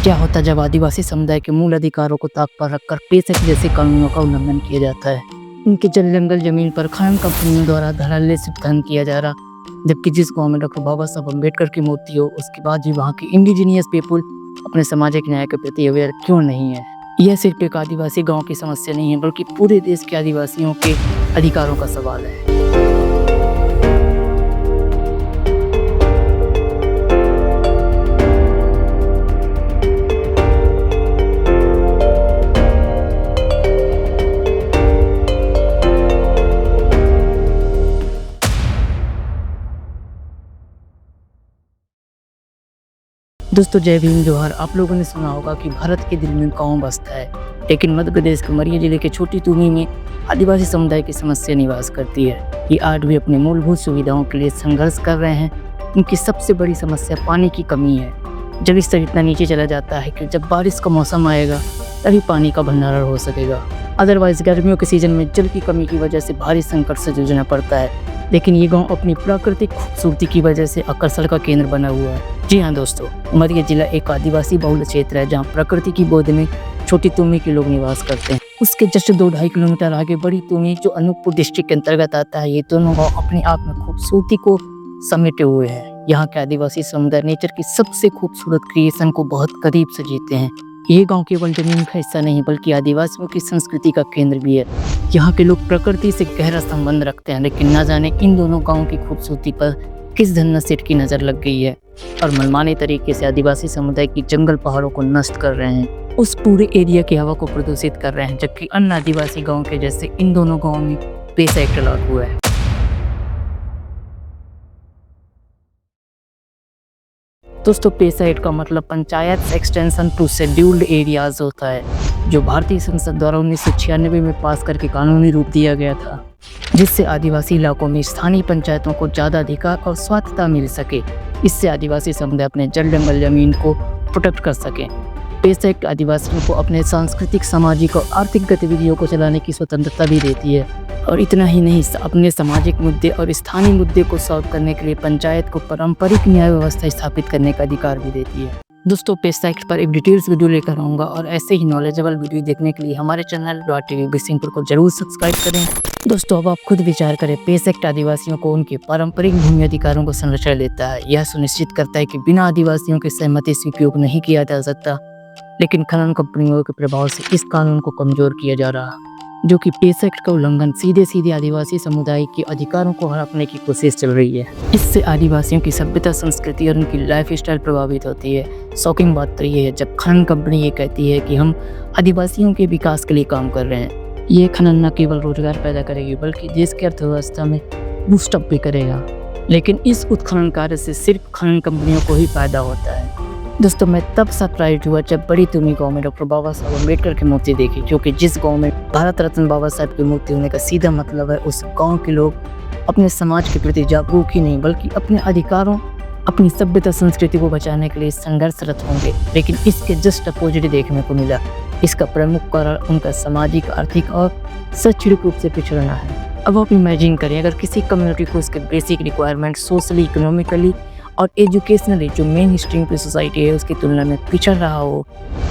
क्या होता जब आदिवासी समुदाय के मूल अधिकारों को ताक पर रखकर पेशक जैसे कानूनों का उल्लंघन किया जाता है। उनके जंगल जमीन पर खनन कंपनियों द्वारा धड़ल्ले से खनन किया जा रहा, जबकि जिस गांव में डॉक्टर बाबा साहब अम्बेडकर की मूर्ति हो, उसके बाद भी वहाँ की इंडिजीनियस पीपुल अपने सामाजिक न्याय के प्रति अवेयर क्यों नहीं है। यह सिर्फ एक आदिवासी गाँव की समस्या नहीं है, बल्कि पूरे देश के आदिवासियों के अधिकारों का सवाल है। दोस्तों जय भीम जोहार। आप लोगों ने सुना होगा कि भारत के दिल में गाँव बसता है, लेकिन मध्य प्रदेश के मरिया जिले के छोटी तुमी में आदिवासी समुदाय की समस्या निवास करती है। ये आज भी अपने मूलभूत सुविधाओं के लिए संघर्ष कर रहे हैं। उनकी सबसे बड़ी समस्या पानी की कमी है। जल स्तर इतना नीचे चला जाता है कि जब बारिश का मौसम आएगा तभी पानी का भंडारण हो सकेगा। अदरवाइज गर्मियों के सीजन में जल की कमी की वजह से भारी संकट से जूझना पड़ता है। लेकिन ये गांव अपनी प्राकृतिक खूबसूरती की वजह से आकर्षण का केंद्र बना हुआ है। जी हाँ दोस्तों, मरिया जिला एक आदिवासी बहुल क्षेत्र है जहाँ प्रकृति की गोद में छोटी तुमी के लोग निवास करते हैं। उसके जस्ट 2-2.5 किलोमीटर आगे बड़ी तुमी जो अनूपपुर डिस्ट्रिक्ट के अंतर्गत आता है। ये दोनों गाँव अपने आप में खूबसूरती को समेटे हुए हैं। यहाँ के आदिवासी समुदाय नेचर की सबसे खूबसूरत क्रिएशन को बहुत करीब से जीते हैं। ये गांव केवल जमीन का हिस्सा नहीं बल्कि आदिवासियों की संस्कृति का केंद्र भी है। यहाँ के लोग प्रकृति से गहरा संबंध रखते हैं, लेकिन न जाने इन दोनों गांवों की खूबसूरती पर किस धन्ना सेठ की नजर लग गई है और मनमाने तरीके से आदिवासी समुदाय की जंगल पहाड़ों को नष्ट कर रहे हैं। उस पूरे एरिया की हवा को प्रदूषित कर रहे हैं, जबकि अन्य आदिवासी गाँव के जैसे इन दोनों गाँव में पेशा एक्ट लागू है। दोस्तों पेशा एक्ट का मतलब panchayat extension to scheduled areas होता है, जो भारतीय संसद द्वारा 1996 में पास करके कानूनी रूप दिया गया था, जिससे आदिवासी इलाकों में स्थानीय पंचायतों को ज़्यादा अधिकार और स्वायत्तता मिल सके। इससे आदिवासी समुदाय अपने जल जंगल जमीन को प्रोटेक्ट कर सकें। पेशा एक्ट आदिवासियों को अपने सांस्कृतिक, सामाजिक और आर्थिक गतिविधियों को चलाने की स्वतंत्रता भी देती है। और इतना ही नहीं, अपने सामाजिक मुद्दे और स्थानीय मुद्दे को सॉल्व करने के लिए पंचायत को पारंपरिक न्याय व्यवस्था स्थापित करने का अधिकार भी देती है। दोस्तों पेशा एक्ट पर एक डिटेल्स वीडियो लेकर आऊँगा और ऐसे ही नॉलेजेबल वीडियो देखने के लिए हमारे चैनल .tv बिसिंगपुर को जरूर सब्सक्राइब करें। दोस्तों अब आप खुद विचार करें, पेशा एक्ट आदिवासियों को उनके पारंपरिक भूमि अधिकारों को संरक्षण देता है। यह सुनिश्चित करता है कि बिना आदिवासियों की सहमति से उपयोग नहीं किया जा सकता, लेकिन खनन कंपनियों के प्रभाव से इस कानून को कमजोर किया जा रहा, जो कि पेशा एक्ट का उल्लंघन सीधे आदिवासी समुदाय के अधिकारों को हड़पने की कोशिश चल रही है। इससे आदिवासियों की सभ्यता, संस्कृति और उनकी लाइफ स्टाइल प्रभावित होती है। शॉकिंग बात तो ये है जब खनन कंपनी ये कहती है कि हम आदिवासियों के विकास के लिए काम कर रहे हैं। ये खनन न केवल रोजगार पैदा करेगी बल्कि देश की अर्थव्यवस्था में बूस्टअप भी करेगा, लेकिन इस उत्खनन कार्य से सिर्फ खनन कंपनियों को ही फायदा होता है। दोस्तों मैं तब सरप्राइज हुआ जब बड़ी तुमी गांव में डॉक्टर बाबा साहब अम्बेडकर की मूर्ति देखी, क्योंकि जिस गांव में भारत रत्न बाबा साहब की मूर्ति होने का सीधा मतलब है उस गांव के लोग अपने समाज के प्रति जागरूक ही नहीं बल्कि अपने अधिकारों, अपनी सभ्यता, संस्कृति को बचाने के लिए संघर्षरत होंगे। लेकिन इसके जस्ट अपोजिट देखने को मिला। इसका प्रमुख कारण उनका सामाजिक, आर्थिक और शैक्षणिक रूप से पिछड़ना है। अब आप इमेजिन करें, अगर किसी कम्युनिटी को उसके बेसिक रिक्वायरमेंट सोशली, इकोनॉमिकली और एजुकेशनली जो मेन स्ट्रीम की सोसाइटी है उसकी तुलना में पिछड़ रहा हो,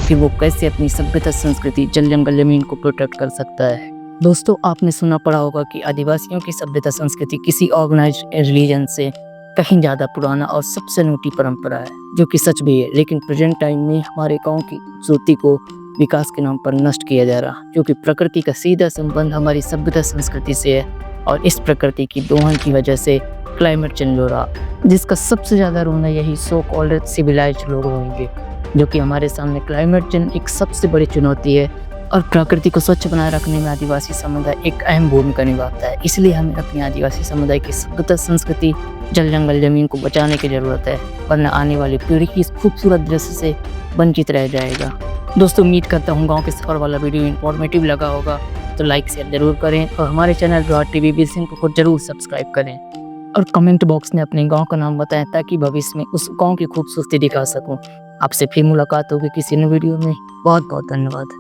कि वो कैसे अपनी सभ्यता, संस्कृति, जल जंगल जमीन को प्रोटेक्ट कर सकता है। दोस्तों आपने सुना पड़ा होगा कि आदिवासियों की सभ्यता, संस्कृति किसी ऑर्गेनाइज्ड रिलीजन से कहीं ज़्यादा पुराना और सबसे अनूठी परंपरा है, जो कि सच भी है। लेकिन प्रेजेंट टाइम में हमारे गाँव की खूबसूरती को विकास के नाम पर नष्ट किया जा रहा, क्योंकि प्रकृति का सीधा संबंध हमारी सभ्यता, संस्कृति से है। और इस प्रकृति की दोहन की वजह से क्लाइमेट चेंज हो रहा, जिसका सबसे ज़्यादा रोना यही सो कॉल्ड सिविलाइज्ड लोग होंगे, जो कि हमारे सामने क्लाइमेट चेंज एक सबसे बड़ी चुनौती है। और प्रकृति को स्वच्छ बनाए रखने में आदिवासी समुदाय एक अहम भूमिका निभाता है। इसलिए हमें अपनी आदिवासी समुदाय की सभ्यता, संस्कृति, जल जंगल जमीन को बचाने की ज़रूरत है, वरना आने वाली पीढ़ी की इस खूबसूरत दृश्य से वंचित रह जाएगा। दोस्तों उम्मीद करता हूँ गाँव के सफर वाला वीडियो इन्फॉर्मेटिव लगा होगा, तो लाइक शेयर जरूर करें और हमारे चैनल .tv बिसिंगपुर को जरूर सब्सक्राइब करें और कमेंट बॉक्स में अपने गांव का नाम बताएं, ताकि भविष्य में उस गांव की खूबसूरती दिखा सकूं। आपसे फिर मुलाकात होगी किसी नए वीडियो में। बहुत बहुत धन्यवाद।